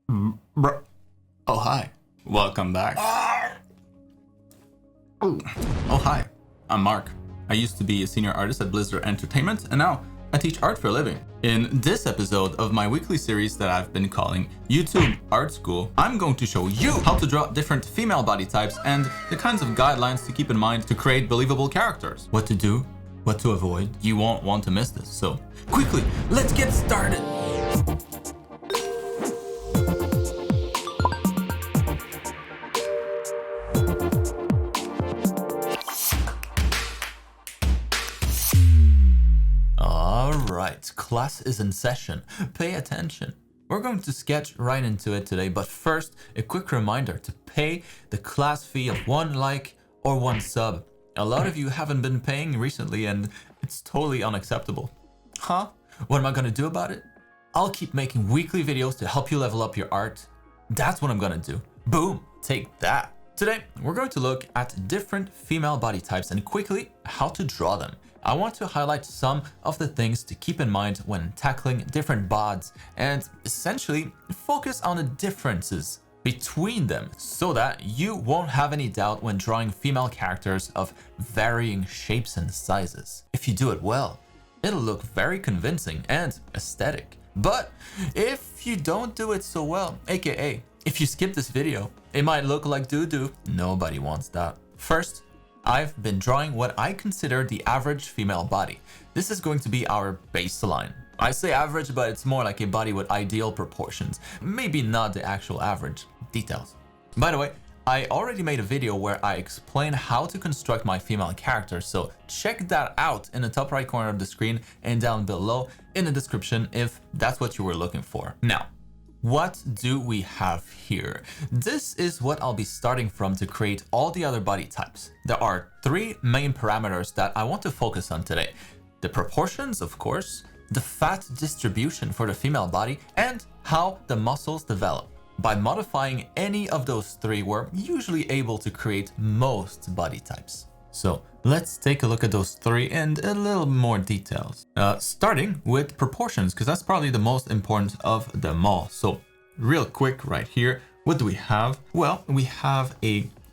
Bro. Oh, hi. Welcome back. Oh, hi. I'm Marc. I used to be a senior artist at Blizzard Entertainment, and now I teach art for a living. In this episode of my weekly series that I've been calling YouTube Art School, I'm going to show you how to draw different female body types and the kinds of guidelines to keep in mind to create believable characters. What to do, what to avoid. You won't want to miss this, so quickly, let's get started. Alright, class is in session. Pay attention. We're going to sketch right into it today, but first, a quick reminder to pay the class fee of 1 like or 1 sub. A lot of you haven't been paying recently and it's totally unacceptable. Huh? What am I gonna do about it? I'll keep making weekly videos to help you level up your art. That's what I'm gonna do. Boom, take that. Today, we're going to look at different female body types and quickly how to draw them. I want to highlight some of the things to keep in mind when tackling different bods and essentially focus on the differences between them so that you won't have any doubt when drawing female characters of varying shapes and sizes. If you do it well, it'll look very convincing and aesthetic. But if you don't do it so well, aka if you skip this video, it might look like doo-doo. Nobody wants that. First, I've been drawing what I consider the average female body. This is going to be our baseline. I say average, but it's more like a body with ideal proportions. Maybe not the actual average. Details. By the way, I already made a video where I explain how to construct my female character, so check that out in the top right corner of the screen and down below in the description if that's what you were looking for. Now, what do we have here? This is what I'll be starting from to create all the other body types. There are 3 main parameters that I want to focus on today. The proportions, of course, the fat distribution for the female body, and how the muscles develop. By modifying any of those 3, we're usually able to create most body types. So let's take a look at those 3 and a little more details. Starting with proportions, because that's probably the most important of them all. So real quick right here, what do we have? Well, we have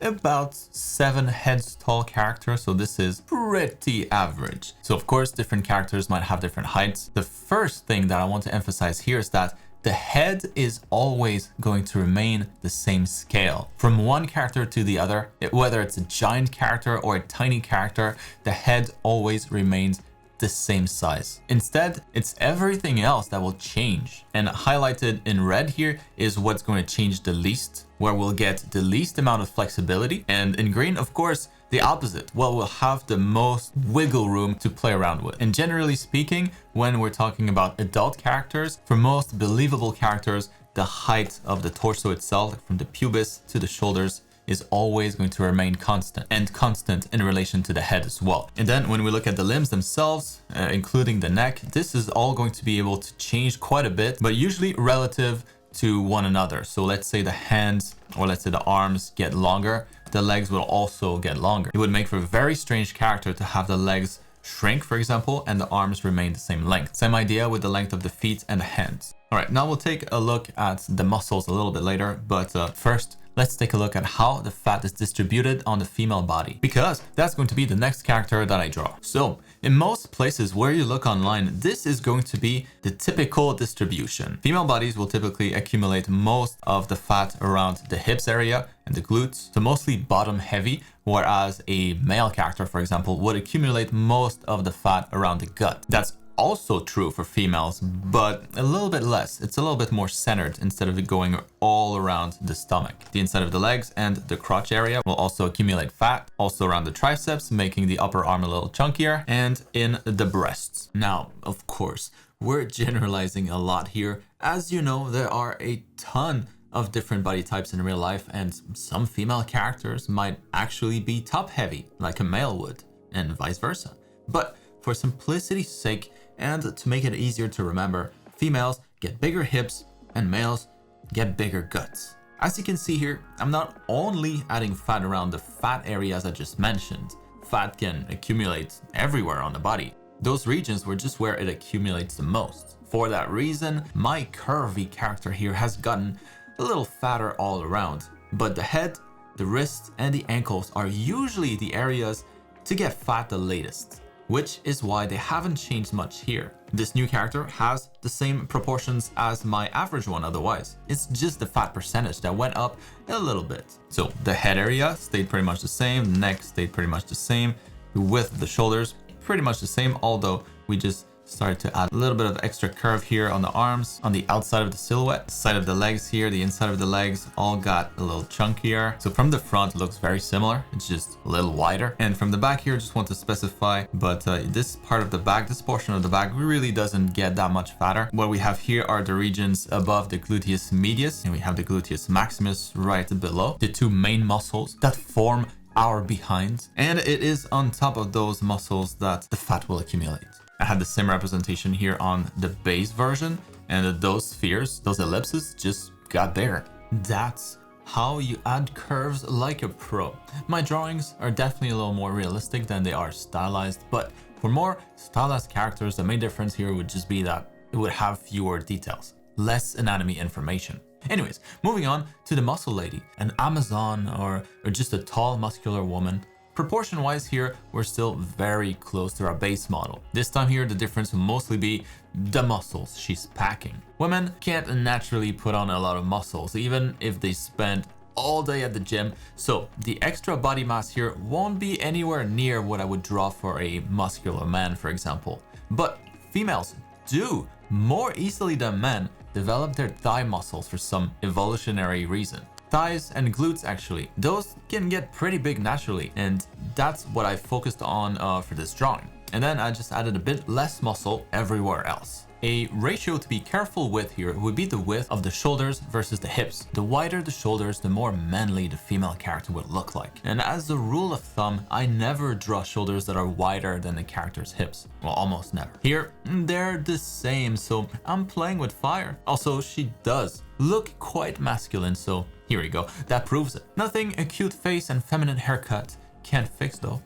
about 7 heads tall character, so this is pretty average. So of course, different characters might have different heights. The first thing that I want to emphasize here is that the head is always going to remain the same scale. From one character to the other, whether it's a giant character or a tiny character, the head always remains the same size. Instead, it's everything else that will change. And highlighted in red here is what's going to change the least, where we'll get the least amount of flexibility. And in green, of course, the opposite. Well, we'll have the most wiggle room to play around with. And generally speaking, when we're talking about adult characters, for most believable characters, the height of the torso itself, from the pubis to the shoulders, is always going to remain constant, and constant in relation to the head as well. And then when we look at the limbs themselves, including the neck, this is all going to be able to change quite a bit, but usually relative to one another. So let's say the hands, or let's say the arms get longer, the legs will also get longer. It would make for a very strange character to have the legs shrink, for example, and the arms remain the same length. Same idea with the length of the feet and the hands. All right, now we'll take a look at the muscles a little bit later, but first, let's take a look at how the fat is distributed on the female body, because that's going to be the next character that I draw. So in most places where you look online, this is going to be the typical distribution. Female bodies will typically accumulate most of the fat around the hips area and the glutes, so mostly bottom heavy, whereas a male character, for example, would accumulate most of the fat around the gut. That's also true for females, but a little bit less. It's a little bit more centered instead of it going all around the stomach. The inside of the legs and the crotch area will also accumulate fat, also around the triceps, making the upper arm a little chunkier, and in the breasts. Now, of course, we're generalizing a lot here. As you know, there are a ton of different body types in real life, and some female characters might actually be top heavy, like a male would, and vice versa. But for simplicity's sake, and to make it easier to remember, females get bigger hips and males get bigger guts. As you can see here, I'm not only adding fat around the fat areas I just mentioned. Fat can accumulate everywhere on the body. Those regions were just where it accumulates the most. For that reason, my curvy character here has gotten a little fatter all around. But the head, the wrists, and the ankles are usually the areas to get fat the latest, which is why they haven't changed much here. This new character has the same proportions as my average one otherwise. It's just the fat percentage that went up a little bit. So the head area stayed pretty much the same, the neck stayed pretty much the same, the width of the shoulders pretty much the same, although we just started to add a little bit of extra curve here on the arms, on the outside of the silhouette, side of the legs here, the inside of the legs all got a little chunkier. So from the front it looks very similar, it's just a little wider. And from the back here, just want to specify, but this part of the back, this portion of the back really doesn't get that much fatter. What we have here are the regions above the gluteus medius, and we have the gluteus maximus right below, the two main muscles that form our behind. And it is on top of those muscles that the fat will accumulate. I had the same representation here on the base version, and those spheres, those ellipses just got bigger. That's how you add curves like a pro. My drawings are definitely a little more realistic than they are stylized, but for more stylized characters, the main difference here would just be that it would have fewer details, less anatomy information. Anyways, moving on to the muscle lady, an Amazon or just a tall muscular woman. Proportion wise here, we're still very close to our base model. This time here, the difference will mostly be the muscles she's packing. Women can't naturally put on a lot of muscles, even if they spend all day at the gym. So the extra body mass here won't be anywhere near what I would draw for a muscular man, for example. But females do more easily than men develop their thigh muscles for some evolutionary reason. Thighs and glutes, actually, those can get pretty big naturally, and that's what I focused on for this drawing. And then I just added a bit less muscle everywhere else. A ratio to be careful with here would be the width of the shoulders versus the hips. The wider the shoulders, the more manly the female character would look like. And as a rule of thumb, I never draw shoulders that are wider than the character's hips. Well, almost never. Here, they're the same, so I'm playing with fire. Also, she does look quite masculine, so here we go. That proves it. Nothing a cute face and feminine haircut can't fix though.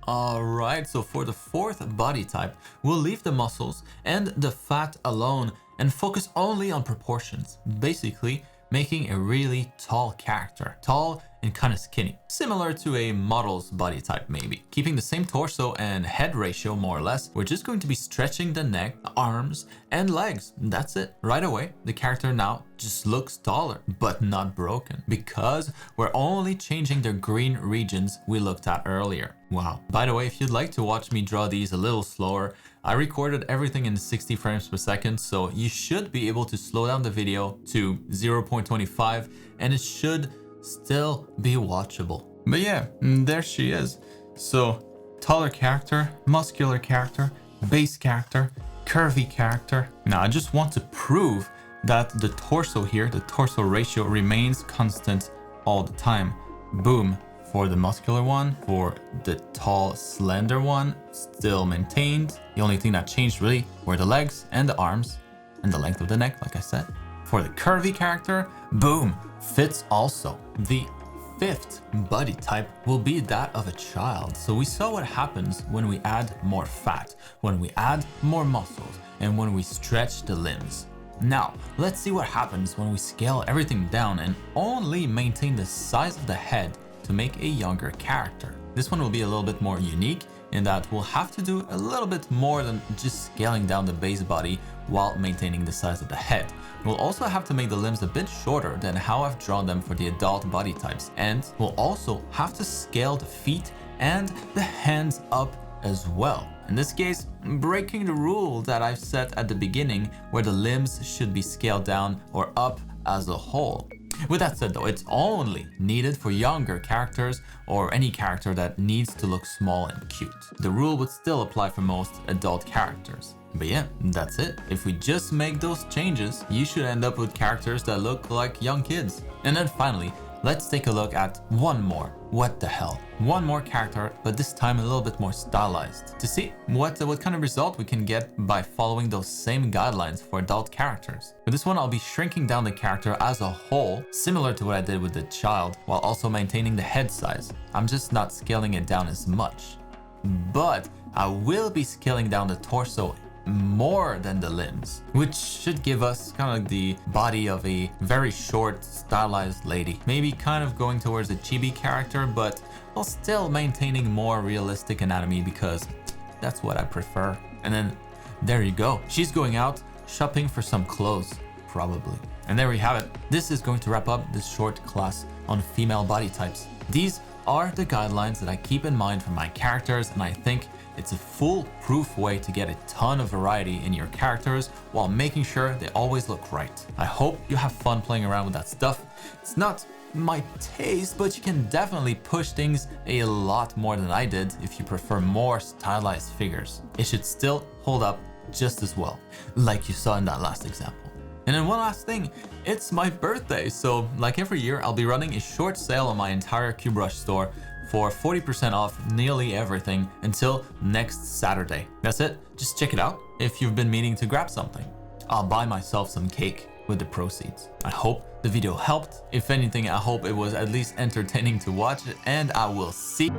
Alright, so for the fourth body type, we'll leave the muscles and the fat alone and focus only on proportions, basically making a really tall character. Tall and kind of skinny, similar to a model's body type maybe. Keeping the same torso and head ratio more or less, we're just going to be stretching the neck, arms, and legs. That's it. Right away, the character now just looks taller, but not broken, because we're only changing the green regions we looked at earlier. Wow. By the way, if you'd like to watch me draw these a little slower, I recorded everything in 60 frames per second, so you should be able to slow down the video to 0.25 and it should still be watchable. But yeah, there she is. So taller character, muscular character, base character, curvy character. Now I just want to prove that the torso here, the torso ratio remains constant all the time. Boom. For the muscular one, for the tall, slender one, still maintained. The only thing that changed really were the legs and the arms and the length of the neck, like I said. For the curvy character, boom, fits also. The fifth body type will be that of a child. So we saw what happens when we add more fat, when we add more muscles, and when we stretch the limbs. Now, let's see what happens when we scale everything down and only maintain the size of the head to make a younger character. This one will be a little bit more unique in that we'll have to do a little bit more than just scaling down the base body while maintaining the size of the head. We'll also have to make the limbs a bit shorter than how I've drawn them for the adult body types, and we'll also have to scale the feet and the hands up as well. In this case, breaking the rule that I've set at the beginning where the limbs should be scaled down or up as a whole. With that said though, it's only needed for younger characters or any character that needs to look small and cute. The rule would still apply for most adult characters. But yeah, that's it. If we just make those changes, you should end up with characters that look like young kids. And then finally, let's take a look at one more. What the hell? One more character, but this time a little bit more stylized, to see what kind of result we can get by following those same guidelines for adult characters. For this one, I'll be shrinking down the character as a whole, similar to what I did with the child, while also maintaining the head size. I'm just not scaling it down as much. But I will be scaling down the torso more than the limbs, which should give us kind of like the body of a very short, stylized lady. Maybe kind of going towards a chibi character, but while still maintaining more realistic anatomy because that's what I prefer. And then there you go. She's going out shopping for some clothes, probably. And there we have it. This is going to wrap up this short class on female body types. These are the guidelines that I keep in mind for my characters, and I think it's a foolproof way to get a ton of variety in your characters while making sure they always look right. I hope you have fun playing around with that stuff. It's not my taste, but you can definitely push things a lot more than I did if you prefer more stylized figures. It should still hold up just as well, like you saw in that last example. And then one last thing, it's my birthday, so like every year, I'll be running a short sale on my entire QBrush store for 40% off nearly everything until next Saturday. That's it, just check it out if you've been meaning to grab something. I'll buy myself some cake with the proceeds. I hope the video helped. If anything, I hope it was at least entertaining to watch, and I will see